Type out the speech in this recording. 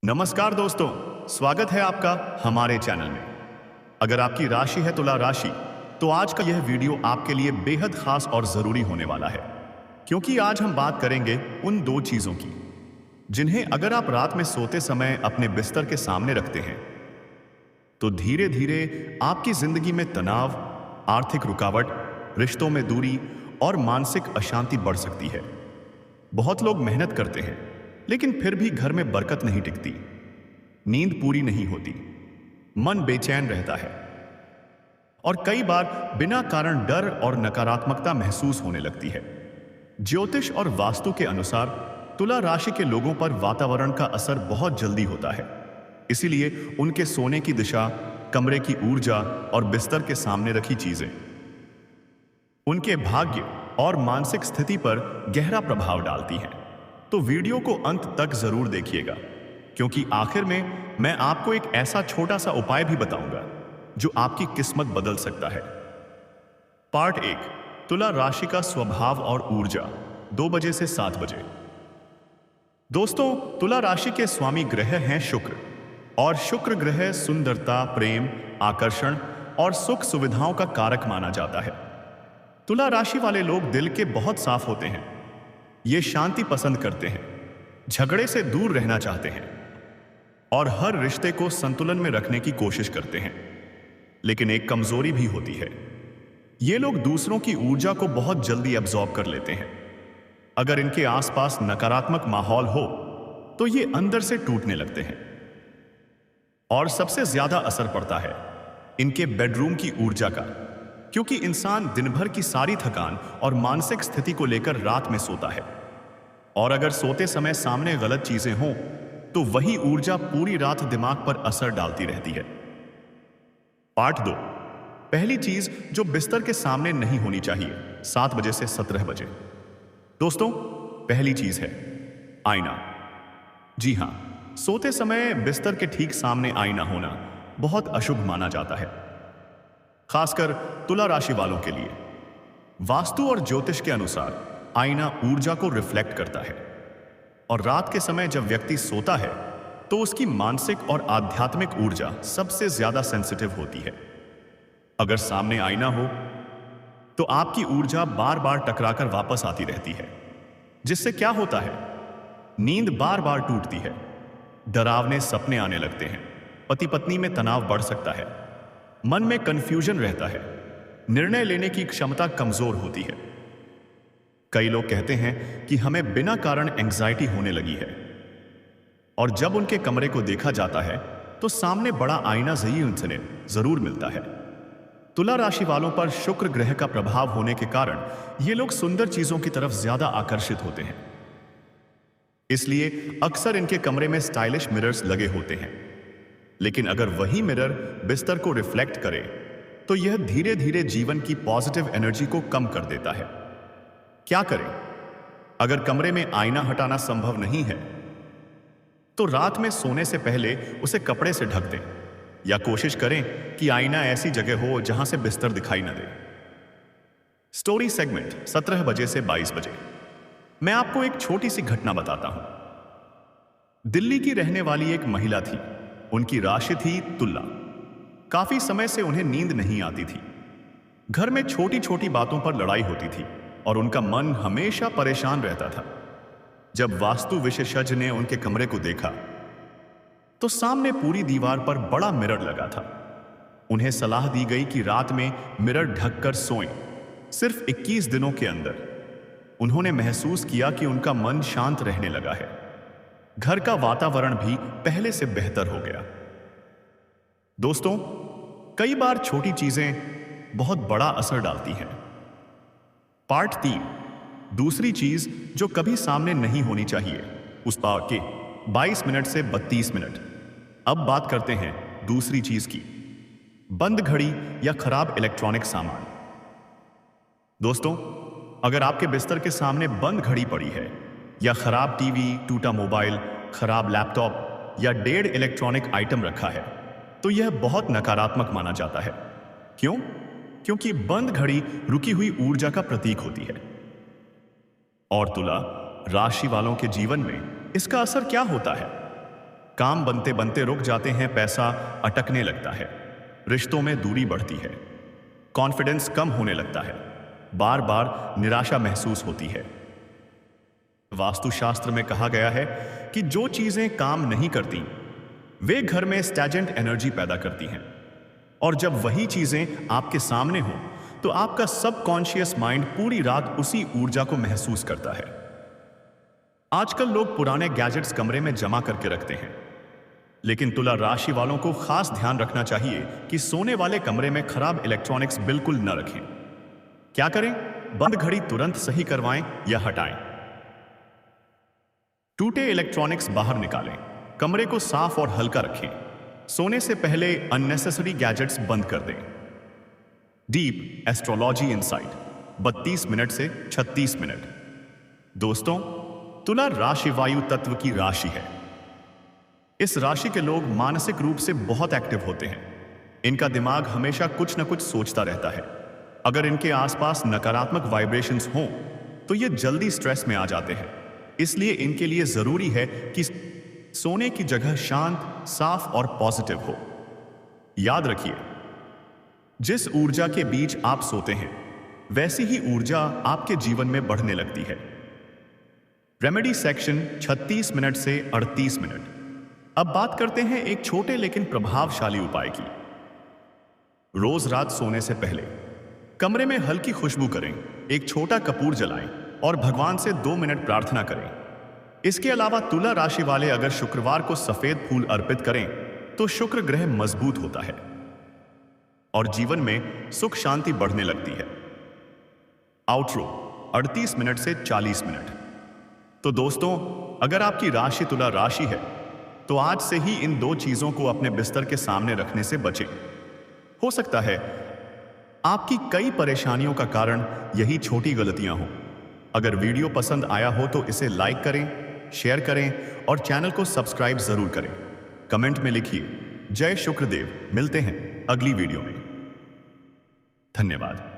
नमस्कार दोस्तों, स्वागत है आपका हमारे चैनल में। अगर आपकी राशि है तुला राशि, तो आज का यह वीडियो आपके लिए बेहद खास और जरूरी होने वाला है, क्योंकि आज हम बात करेंगे उन दो चीजों की जिन्हें अगर आप रात में सोते समय अपने बिस्तर के सामने रखते हैं तो धीरे धीरे आपकी जिंदगी में तनाव, आर्थिक रुकावट, रिश्तों में दूरी और मानसिक अशांति बढ़ सकती है। बहुत लोग मेहनत करते हैं लेकिन फिर भी घर में बरकत नहीं टिकती, नींद पूरी नहीं होती, मन बेचैन रहता है और कई बार बिना कारण डर और नकारात्मकता महसूस होने लगती है। ज्योतिष और वास्तु के अनुसार तुला राशि के लोगों पर वातावरण का असर बहुत जल्दी होता है, इसीलिए उनके सोने की दिशा, कमरे की ऊर्जा और बिस्तर के सामने रखी चीजें उनके भाग्य और मानसिक स्थिति पर गहरा प्रभाव डालती हैं। तो वीडियो को अंत तक जरूर देखिएगा, क्योंकि आखिर में मैं आपको एक ऐसा छोटा सा उपाय भी बताऊंगा जो आपकी किस्मत बदल सकता है। पार्ट 1, तुला राशि का स्वभाव और ऊर्जा, 2 बजे से 7 बजे। दोस्तों, तुला राशि के स्वामी ग्रह हैं शुक्र, और शुक्र ग्रह सुंदरता, प्रेम, आकर्षण और सुख सुविधाओं का कारक माना जाता है। तुला राशि वाले लोग दिल के बहुत साफ होते हैं, ये शांति पसंद करते हैं, झगड़े से दूर रहना चाहते हैं और हर रिश्ते को संतुलन में रखने की कोशिश करते हैं। लेकिन एक कमजोरी भी होती है, ये लोग दूसरों की ऊर्जा को बहुत जल्दी अब्सॉर्ब कर लेते हैं। अगर इनके आसपास नकारात्मक माहौल हो तो ये अंदर से टूटने लगते हैं। और सबसे ज्यादा असर पड़ता है इनके बेडरूम की ऊर्जा का, क्योंकि इंसान दिन भर की सारी थकान और मानसिक स्थिति को लेकर रात में सोता है, और अगर सोते समय सामने गलत चीजें हों तो वही ऊर्जा पूरी रात दिमाग पर असर डालती रहती है। पार्ट 2, पहली चीज जो बिस्तर के सामने नहीं होनी चाहिए, 7 बजे से 17 बजे। दोस्तों, पहली चीज है आईना। जी हां, सोते समय बिस्तर के ठीक सामने आईना होना बहुत अशुभ माना जाता है, खासकर तुला राशि वालों के लिए। वास्तु और ज्योतिष के अनुसार आईना ऊर्जा को रिफ्लेक्ट करता है, और रात के समय जब व्यक्ति सोता है तो उसकी मानसिक और आध्यात्मिक ऊर्जा सबसे ज्यादा सेंसिटिव होती है। अगर सामने आईना हो तो आपकी ऊर्जा बार बार टकराकर वापस आती रहती है, जिससे क्या होता है, नींद बार बार टूटती है, डरावने सपने आने लगते हैं, पति पत्नी में तनाव बढ़ सकता है, मन में कंफ्यूजन रहता है, निर्णय लेने की क्षमता कमजोर होती है। कई लोग कहते हैं कि हमें बिना कारण एंग्जाइटी होने लगी है, और जब उनके कमरे को देखा जाता है तो सामने बड़ा आईना जही उन्हें जरूर मिलता है। तुला राशि वालों पर शुक्र ग्रह का प्रभाव होने के कारण ये लोग सुंदर चीजों की तरफ ज्यादा आकर्षित होते हैं, इसलिए अक्सर इनके कमरे में स्टाइलिश मिरर्स लगे होते हैं। लेकिन अगर वही मिरर बिस्तर को रिफ्लेक्ट करे तो यह धीरे धीरे जीवन की पॉजिटिव एनर्जी को कम कर देता है। क्या करें? अगर कमरे में आईना हटाना संभव नहीं है तो रात में सोने से पहले उसे कपड़े से ढक दें, या कोशिश करें कि आईना ऐसी जगह हो जहां से बिस्तर दिखाई न दे। स्टोरी सेगमेंट, 17 बजे से 22 बजे। मैं आपको एक छोटी सी घटना बताता हूं। दिल्ली की रहने वाली एक महिला थी, उनकी राशि थी तुला। काफी समय से उन्हें नींद नहीं आती थी, घर में छोटी छोटी बातों पर लड़ाई होती थी और उनका मन हमेशा परेशान रहता था। जब वास्तु विशेषज्ञ ने उनके कमरे को देखा तो सामने पूरी दीवार पर बड़ा मिरर लगा था। उन्हें सलाह दी गई कि रात में मिरर ढककर सोएं। सिर्फ 21 दिनों के अंदर उन्होंने महसूस किया कि उनका मन शांत रहने लगा है, घर का वातावरण भी पहले से बेहतर हो गया। दोस्तों, कई बार छोटी चीजें बहुत बड़ा असर डालती हैं। पार्ट 3, दूसरी चीज जो कभी सामने नहीं होनी चाहिए, उस पार के 22 मिनट से 32 मिनट। अब बात करते हैं दूसरी चीज की, बंद घड़ी या खराब इलेक्ट्रॉनिक सामान। दोस्तों, अगर आपके बिस्तर के सामने बंद घड़ी पड़ी है, या खराब टीवी, टूटा मोबाइल, खराब लैपटॉप या डेड इलेक्ट्रॉनिक आइटम रखा है तो यह बहुत नकारात्मक माना जाता है। क्यों? क्योंकि बंद घड़ी रुकी हुई ऊर्जा का प्रतीक होती है। और तुला राशि वालों के जीवन में इसका असर क्या होता है? काम बनते बनते रुक जाते हैं, पैसा अटकने लगता है, रिश्तों में दूरी बढ़ती है, कॉन्फिडेंस कम होने लगता है, बार बार निराशा महसूस होती है। वास्तुशास्त्र में कहा गया है कि जो चीजें काम नहीं करती वे घर में स्टैजेंट एनर्जी पैदा करती हैं, और जब वही चीजें आपके सामने हो तो आपका सबकॉन्शियस माइंड पूरी रात उसी ऊर्जा को महसूस करता है। आजकल लोग पुराने गैजेट्स कमरे में जमा करके रखते हैं, लेकिन तुला राशि वालों को खास ध्यान रखना चाहिए कि सोने वाले कमरे में खराब इलेक्ट्रॉनिक्स बिल्कुल न रखें। क्या करें? बंद घड़ी तुरंत सही करवाएं या हटाएं। टूटे इलेक्ट्रॉनिक्स बाहर निकालें, कमरे को साफ और हल्का रखें। सोने से पहले अननेसेसरी गैजेट्स बंद कर दें। डीप एस्ट्रोलॉजी इनसाइट 32 मिनट से 36 मिनट। दोस्तों, तुला राशि वायु तत्व की राशि है। इस राशि के लोग मानसिक रूप से बहुत एक्टिव होते हैं। इनका दिमाग हमेशा कुछ न कुछ सोचता रहता है। अगर इनके आसपास नकारात्मक वाइब्रेशंस हों तो ये जल्दी स्ट्रेस में आ जाते हैं। इसलिए इनके लिए जरूरी है कि सोने की जगह शांत, साफ और पॉजिटिव हो। याद रखिए, जिस ऊर्जा के बीच आप सोते हैं वैसी ही ऊर्जा आपके जीवन में बढ़ने लगती है। रेमेडी सेक्शन 36 मिनट से 38 मिनट। अब बात करते हैं एक छोटे लेकिन प्रभावशाली उपाय की। रोज रात सोने से पहले कमरे में हल्की खुशबू करें, एक छोटा कपूर जलाएं और भगवान से 2 मिनट प्रार्थना करें। इसके अलावा तुला राशि वाले अगर शुक्रवार को सफेद फूल अर्पित करें तो शुक्र ग्रह मजबूत होता है और जीवन में सुख शांति बढ़ने लगती है। आउटरो 38 मिनट से 40 मिनट। तो दोस्तों, अगर आपकी राशि तुला राशि है तो आज से ही इन 2 चीजों को अपने बिस्तर के सामने रखने से बचें। हो सकता है आपकी कई परेशानियों का कारण यही छोटी गलतियां हों। अगर वीडियो पसंद आया हो तो इसे लाइक करें, शेयर करें और चैनल को सब्सक्राइब जरूर करें। कमेंट में लिखिए जय शुक्रदेव। मिलते हैं अगली वीडियो में। धन्यवाद।